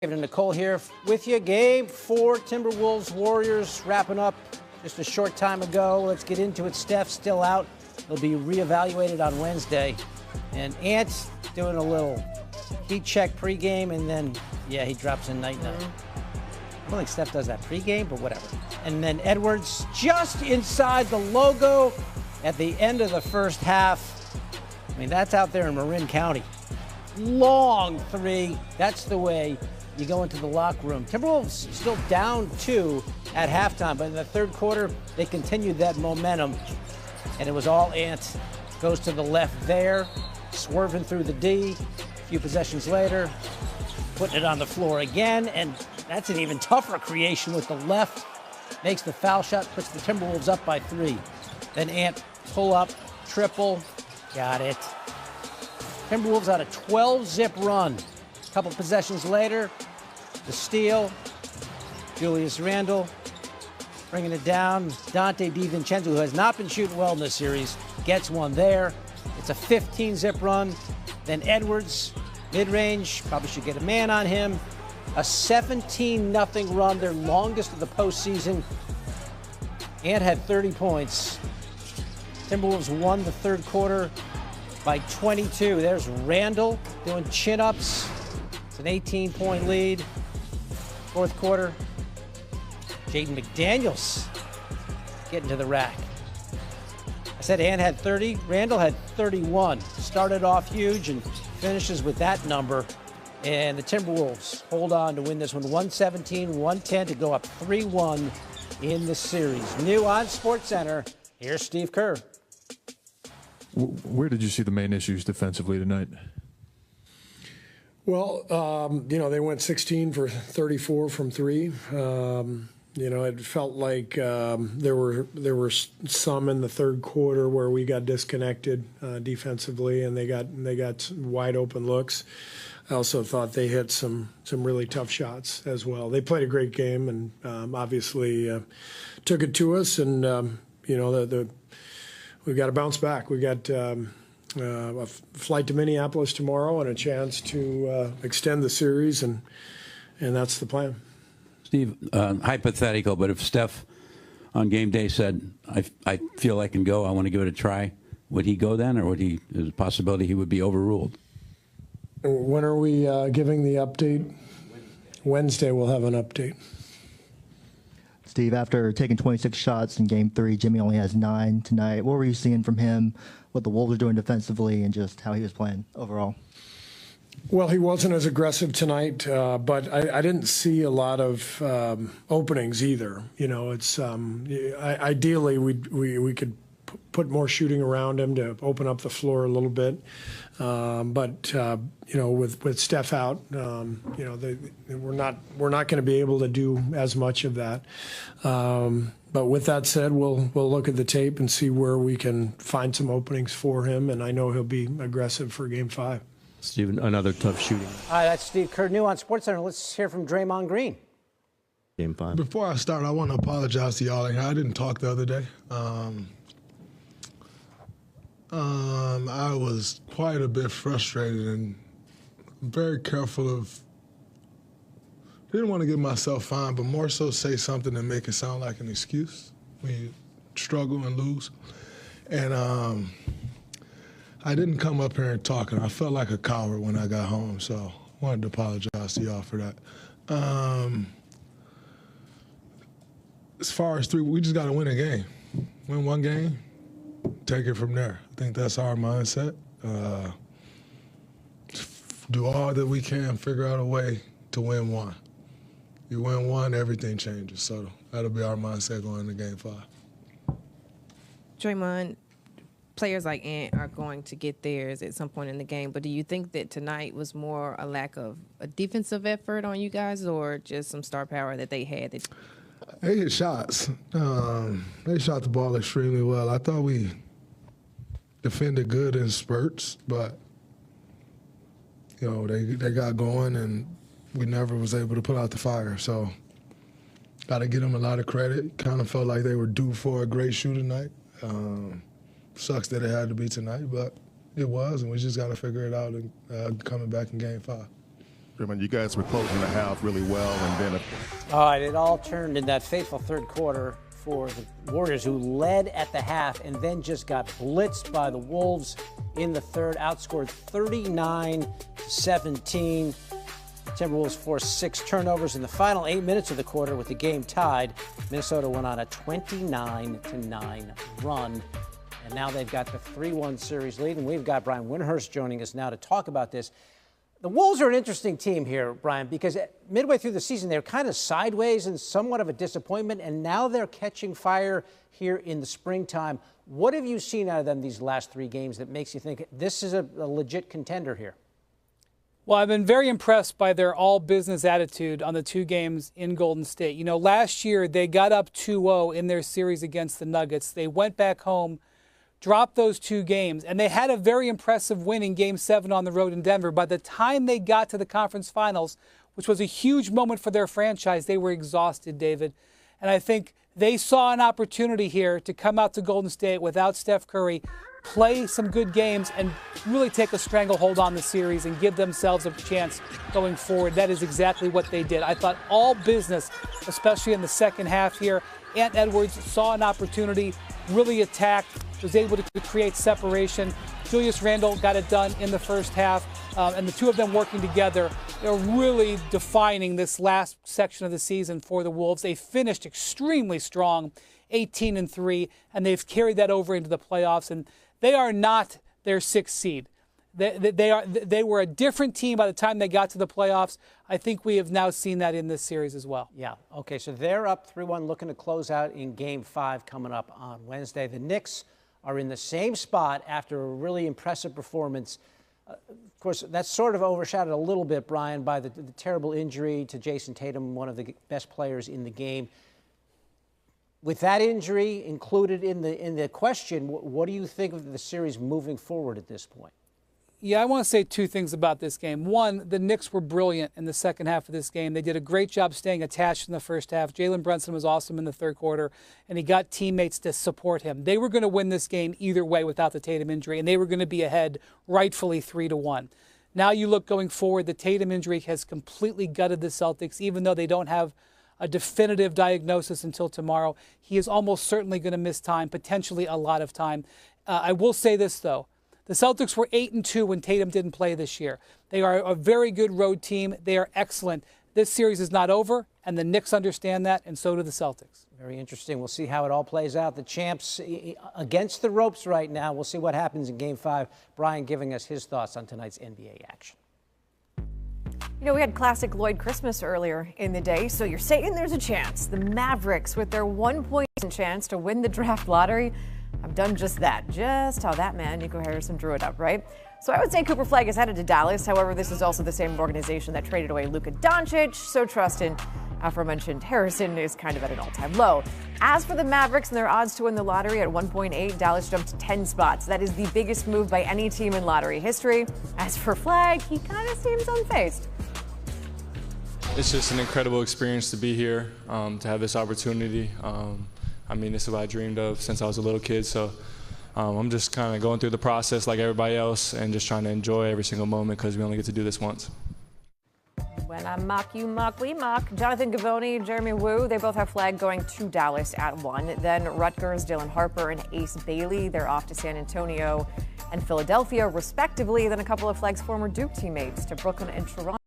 David and Nicole here with you. Game 4, Timberwolves, Warriors wrapping up just a short time ago. Let's get into it. Steph's still out. He'll be reevaluated on Wednesday. And Ant's doing a little heat check pregame, and then, he drops in night-night. I don't think Steph does that pregame, but whatever. And then Edwards just inside the logo at the end of the first half. I mean, that's out there in Marin County. Long three. That's the way you go into the locker room. Timberwolves still down 2 at halftime, but in the third quarter, they continued that momentum, and it was all Ant. Goes to the left there, swerving through the D. A few possessions later, putting it on the floor again, and that's an even tougher creation with the left. Makes the foul shot, puts the Timberwolves up by 3. Then Ant pull up, triple, got it. Timberwolves on a 12-zip run. A couple possessions later, the steal, Julius Randle bringing it down. Dante DiVincenzo, who has not been shooting well in this series, gets one there. It's a 15-zip run. Then Edwards, mid-range, probably should get a man on him. A 17-0 run, their longest of the postseason. Ant had 30 points. Timberwolves won the third quarter by 22. There's Randle doing chin-ups. It's an 18-point lead. Fourth quarter, Jaden McDaniels getting to the rack. I said Ant had 30. Randle had 31. Started off huge and finishes with that number. And the Timberwolves hold on to win this one 117-110 to go up 3-1 in the series. New on SportsCenter, here's Steve Kerr. Where did you see the main issues defensively tonight? Well, they went 16 for 34 from 3. It felt like there were some in the third quarter where we got disconnected defensively, and they got wide open looks. I also thought they hit some really tough shots as well. They played a great game, and obviously took it to us. And we got to bounce back. We got a flight to Minneapolis tomorrow and a chance to extend the series, and that's the plan. Steve, hypothetical, but if Steph on game day said, I feel I can go, I want to give it a try, would he go then, or there's a possibility he would be overruled? When are we giving the update? Wednesday we'll have an update. Steve, after taking 26 shots in Game 3, Jimmy only has 9 tonight. What were you seeing from him, what the Wolves are doing defensively, and just how he was playing overall? Well, he wasn't as aggressive tonight, but I didn't see a lot of openings either. It's ideally we could put more shooting around him to open up the floor a little bit. But with Steph out, we're not going to be able to do as much of that. But with that said, we'll look at the tape and see where we can find some openings for him. And I know he'll be aggressive for Game 5. Steven, another tough shooting. Hi, that's Steve Kerr, new on SportsCenter. Let's hear from Draymond Green. Game 5. Before I start, I want to apologize to y'all. I didn't talk the other day. I was quite a bit frustrated and very careful of. Didn't want to get myself fined, but more so say something and make it sound like an excuse when you struggle and lose. And I didn't come up here and talk, and I felt like a coward when I got home, so I wanted to apologize to y'all for that. As far as 3, we just got to win a game. Win one game, take it from there. I think that's our mindset. Do all that we can, figure out a way to win one. You win one, everything changes. So that'll be our mindset going into Game 5. Draymond, players like Ant are going to get theirs at some point in the game, but do you think that tonight was more a lack of a defensive effort on you guys or just some star power that they had? They hit shots. They shot the ball extremely well. I thought we defended good in spurts, but they got going and we never was able to put out the fire. So got to give them a lot of credit. Kind of felt like they were due for a great shooting night. Sucks that it had to be tonight, but it was, and we just got to figure it out and coming back in Game 5. I mean, you guys were closing the half really well, and then All right, it all turned in that fateful third quarter for the Warriors, who led at the half and then just got blitzed by the Wolves in the third, outscored 39-17. Timberwolves forced 6 turnovers in the final 8 minutes of the quarter with the game tied. Minnesota went on a 29-9 run, and now they've got the 3-1 series lead, and we've got Brian Windhorst joining us now to talk about this. The Wolves are an interesting team here, Brian, because midway through the season, they're kind of sideways and somewhat of a disappointment, and now they're catching fire here in the springtime. What have you seen out of them these last 3 games that makes you think this is a legit contender here? Well, I've been very impressed by their all-business attitude on the 2 games in Golden State. You know, last year they got up 2-0 in their series against the Nuggets. They went back home, dropped those 2 games, and they had a very impressive win in Game 7 on the road in Denver. By the time they got to the conference finals, which was a huge moment for their franchise, they were exhausted, David. And I think they saw an opportunity here to come out to Golden State without Steph Curry, play some good games, and really take a stranglehold on the series and give themselves a chance going forward. That is exactly what they did. I thought all business, especially in the second half here. Ant Edwards saw an opportunity, really attacked, was able to create separation. Julius Randle got it done in the first half, and the two of them working together, they're really defining this last section of the season for the Wolves. They finished extremely strong, 18-3, and they've carried that over into the playoffs, and they are not their 6th seed. They were a different team by the time they got to the playoffs. I think we have now seen that in this series as well. Yeah, okay, so they're up 3-1, looking to close out in Game 5 coming up on Wednesday. The Knicks are in the same spot after a really impressive performance. Of course, that's sort of overshadowed a little bit, Brian, by the terrible injury to Jason Tatum, one of the best players in the game. With that injury included in the question, what do you think of the series moving forward at this point? Yeah, I want to say 2 things about this game. One, the Knicks were brilliant in the second half of this game. They did a great job staying attached in the first half. Jalen Brunson was awesome in the third quarter, and he got teammates to support him. They were going to win this game either way without the Tatum injury, and they were going to be ahead rightfully 3-1. Now you look going forward, the Tatum injury has completely gutted the Celtics, even though they don't have a definitive diagnosis until tomorrow. He is almost certainly going to miss time, potentially a lot of time. I will say this, though. The Celtics were 8-2 when Tatum didn't play this year. They are a very good road team. They are excellent. This series is not over, and the Knicks understand that, and so do the Celtics. Very interesting. We'll see how it all plays out. The champs against the ropes right now. We'll see what happens in Game 5. Brian giving us his thoughts on tonight's NBA action. You know, we had classic Lloyd Christmas earlier in the day, so you're saying there's a chance. The Mavericks, with their 1% chance to win the draft lottery, have done just that. Just how that man, Nico Harrison, drew it up, right? So I would say Cooper Flagg is headed to Dallas. However, this is also the same organization that traded away Luka Doncic, so trust in aforementioned Harrison is kind of at an all-time low. As for the Mavericks and their odds to win the lottery at 1.8, Dallas jumped 10 spots. That is the biggest move by any team in lottery history. As for Flagg, he kind of seems unfazed. It's just an incredible experience to be here, to have this opportunity. I mean, this is what I dreamed of since I was a little kid, so I'm just kind of going through the process like everybody else and just trying to enjoy every single moment because we only get to do this once. When I mock, you mock, we mock. Jonathan Givony, Jeremy Wu, they both have Flagg going to Dallas at 1. Then Rutgers, Dylan Harper, and Ace Bailey, they're off to San Antonio and Philadelphia, respectively. Then a couple of Flagg's former Duke teammates to Brooklyn and Toronto.